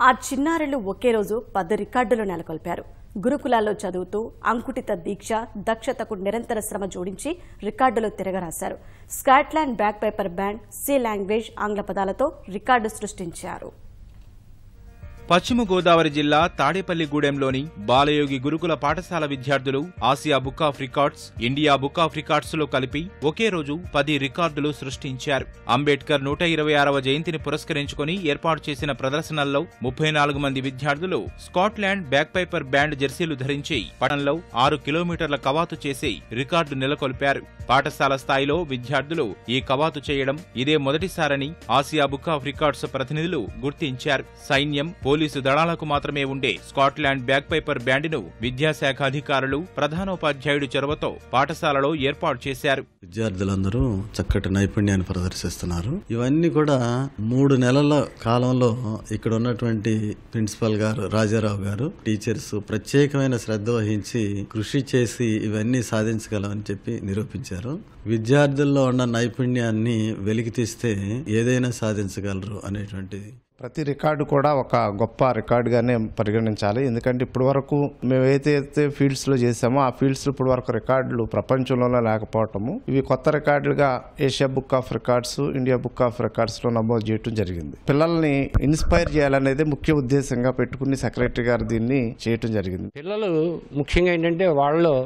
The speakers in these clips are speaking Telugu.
ఆ చిన్నారులు ఒకే రోజు 10 రికార్డులు నెలకొల్పారు. గురుకులాల్లో చదువుతూ అంకుటిత దీక్ష, దక్షతకు నిరంతర శ్రమ జోడించి రికార్డులు తిరగరాశారు. Scotland back paper band, C language, ఆంగ్ల పదాలతో రికార్డు సృష్టించారు. పశ్చిమ గోదావరి జిల్లా తాడేపల్లిగూడెంలోని బాలయోగి గురుకుల పాఠశాల విద్యార్థులు Asia book of records, India book of records లో కలిపి ఒకే రోజు 10 రికార్డులు సృష్టించారు. అంబేద్కర్ 126వ జయంతిని పురస్కరించుకుని ఏర్పాటు చేసిన ప్రదర్శనల్లో 34 మంది విద్యార్థులు స్కాట్లాండ్ బ్యాక్ పేపర్ బ్యాండ్ జెర్సీలు ధరించి పటంలో 6 కిలోమీటర్ల కవాతు చేసి రికార్డు నెలకొల్పారు. పాఠశాల స్థాయిలో విద్యార్థులు ఈ కవాతు చేయడం ఇదే మొదటిసారని ఆసియా బుక్ ఆఫ్ రికార్డ్స్ ప్రతినిధులు గుర్తించారు. సైన్యం, పోలీసు దళాలకు మాత్రమే ఉండే స్కాట్లాండ్ బ్యాక్ పేపర్ బ్యాండ్ను విద్యాశాఖ అధికారులు, ప్రధానోపాధ్యాయుడి చొరవతో పాఠశాలలో ఏర్పాటు చేశారు. విద్యార్థులందరూ చక్కటి నైపుణ్యాన్ని ప్రదర్శిస్తున్నారు. ఇవన్నీ కూడా 3 నెలల కాలంలో ఇక్కడ ఉన్నటువంటి ప్రిన్సిపల్ గారు రాజారావు గారు, టీచర్స్ ప్రత్యేకమైన శ్రద్ధ వహించి కృషి చేసి ఇవన్నీ సాధించగలమని చెప్పి నిరూపించారు. విద్యార్థుల్లో ఉన్న నైపుణ్యాన్ని వెలికి తీస్తే ఏదైనా సాధించగలరు అనేటువంటిది. ప్రతి రికార్డు కూడా ఒక గొప్ప రికార్డుగానే పరిగణించాలి. ఎందుకంటే ఇప్పటి వరకు మేము ఏదైతే ఫీల్డ్స్లో చేసామో ఆ ఫీల్డ్స్లో ఇప్పటి వరకు రికార్డులు ప్రపంచంలోనే లేకపోవటము, ఇవి కొత్త రికార్డులుగా Asia book of records, India book of రికార్డ్స్లో నమోదు చేయడం జరిగింది. పిల్లల్ని ఇన్స్పైర్ చేయాలనేది ముఖ్య ఉద్దేశంగా పెట్టుకుని సెక్రటరీ గారు దీన్ని చేయటం జరిగింది. పిల్లలు ముఖ్యంగా ఏంటంటే వాళ్ళలో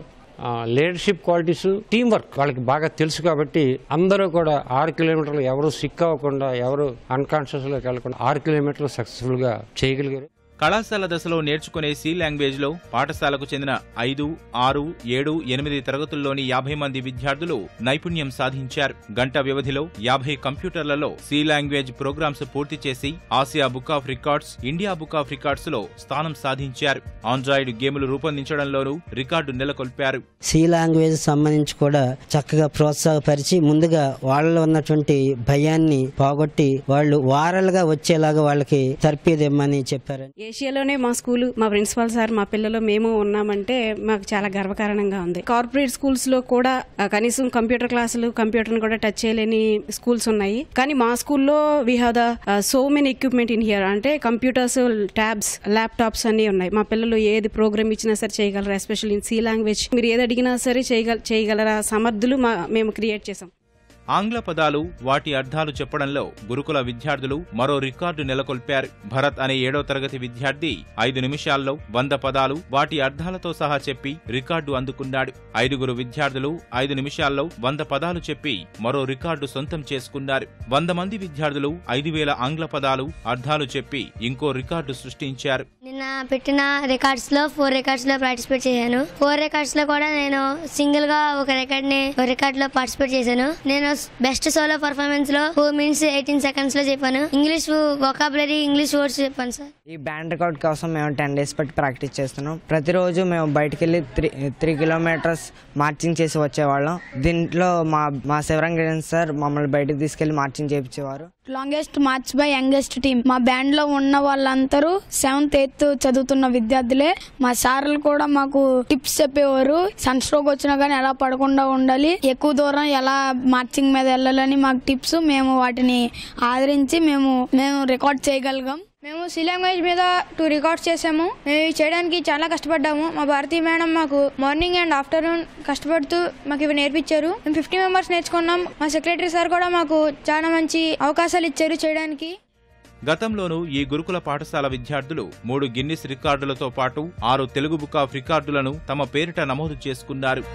లీడర్షిప్ క్వాలిటీస్, టీం వర్క్ వాళ్ళకి బాగా తెలుసు కాబట్టి అందరూ కూడా 6 కిలోమీటర్లు ఎవరు సిక్ అవ్వకుండా, ఎవరు అన్కాన్షియస్ లోకి వెళ్లకుండా 6 కిలోమీటర్లు సక్సెస్ఫుల్ గా చేయగలిగారు. కళాశాల దశలో నేర్చుకునే సి లాంగ్వేజ్ లో పాఠశాలకు చెందిన 5, 6, 7, 8 తరగతుల్లోని 50 మంది విద్యార్థులు నైపుణ్యం సాధించారు. గంట వ్యవధిలో 50 కంప్యూటర్లలో సి లాంగ్వేజ్ ప్రోగ్రామ్స్ పూర్తి చేసి Asia book of records, India book of records లో స్థానం సాధించారు. ఆండ్రాయిడ్ గేములు రూపొందించడంలోనూ రికార్డు నెలకొల్పారు. సి లాంగ్వేజ్ సంబంధించి కూడా చక్కగా ప్రోత్సాహపరిచి ముందుగా వాళ్ళలో ఉన్నటువంటి భయాన్ని పోగొట్టి వాళ్ళు వారలుగా వచ్చేలాగా వాళ్ళకి తర్పీదిమ్మని చెప్పారు. ఏషియాలోనే మా స్కూల్, మా ప్రిన్సిపల్ సార్, మా పిల్లలు మేము ఉన్నామంటే మాకు చాలా గర్వకారణంగా ఉంది. కార్పొరేట్ స్కూల్స్ లో కూడా కనీసం కంప్యూటర్ క్లాసులు, కంప్యూటర్ కూడా టచ్ చేయలేని స్కూల్స్ ఉన్నాయి. కానీ మా స్కూల్లో we have the so many equipment in here. అంటే కంప్యూటర్స్, ట్యాబ్స్, ల్యాప్టాప్స్ అన్ని ఉన్నాయి. మా పిల్లలు ఏది ప్రోగ్రామ్ ఇచ్చినా సరే చేయగలరు. ఎస్పెషల్లీ ఇన్ సి లాంగ్వేజ్ మీరు ఏది అడిగినా సరే చేయగలరా సమర్థులు మేము క్రియేట్ చేసాం. ఆంగ్ల పదాలు, వాటి అర్థాలు చెప్పడంలో గురుకుల విద్యార్థులు మరో రికార్డు నెలకొల్పారు. భరత్ అనే 7వ తరగతి విద్యార్థి 5 నిమిషాల్లో 100 పదాలు, వాటి అర్థాలతో సహా చెప్పి రికార్డు అందుకున్నాడు. 5గురు విద్యార్థులు 5 నిమిషాల్లో 100 పదాలు చెప్పి మరో రికార్డు సొంతం చేసుకున్నారు. 100 మంది విద్యార్థులు 5000 ఆంగ్ల పదాలు, అర్థాలు చెప్పి ఇంకో రికార్డు సృష్టించారు. నిన్న పెట్టిన రికార్డ్స్ లో 4 రికార్డ్స్ లో పార్టిసిపేట్ చేశాను. 4 రికార్డ్స్ లో కూడా నేను సింగిల్ గా ఒక రికార్డ్ లో పార్టిసిపేట్ చేశాను. నేను బెస్ట్ సోలో పర్ఫార్మెన్స్ లో 4 minutes 18 seconds లో చెప్పాను. ఇంగ్లీష్ వొకాబులరీ, ఇంగ్లీష్ వర్డ్స్ చెప్పాను సార్. ఈ బ్యాండ్ రికార్డ్ కోసం మేము 10 days పెట్టి ప్రాక్టీస్ చేస్తున్నాం. ప్రతిరోజు మేము బయటకు వెళ్ళి 3 kilometers మార్చింగ్ చేసి వచ్చేవాళ్ళం. దీంట్లో మా శివరంగన్ సార్ మమ్మల్ని బయటకు తీసుకెళ్లి మార్చింగ్ చేయించేవారు. Longest march by youngest team. మా బ్యాండ్ లో ఉన్న వాళ్ళందరూ 7th 8th చదువుతున్న విద్యార్థులే. మా సార్లు కూడా మాకు టిప్స్ చెప్పేవారు. సన్ స్ట్రోక్ వచ్చినా కానీ ఎలా పడకుండా ఉండాలి, ఎక్కువ దూరం ఎలా మార్చింగ్ మీద వెళ్ళాలని మాకు టిప్స్. మేము వాటిని ఆదరించి మేము రికార్డ్ చేయగలిగాం. మేము సి లాంగ్వేజ్ మీద 2 రికార్డ్స్ చేసాము. మేము చేయడానికి చాలా కష్టపడ్డాము. మా భారతీయ మేడం మాకు మార్నింగ్ అండ్ ఆఫ్టర్నూన్ కష్టపడుతూ మాకు ఇవి నేర్పించారు. మేము 50 members నేర్చుకున్నాం. మా సెక్రటరీ సార్ కూడా మాకు చాలా మంచి అవకాశాలు ఇచ్చారు చేయడానికి. గతంలోనూ ఈ గురుకుల పాఠశాల విద్యార్థులు 3 గిన్నిస్ రికార్డులతో పాటు 6 తెలుగు బుక్ ఆఫ్ రికార్డులను తమ పేరిట నమోదు చేసుకున్నారు.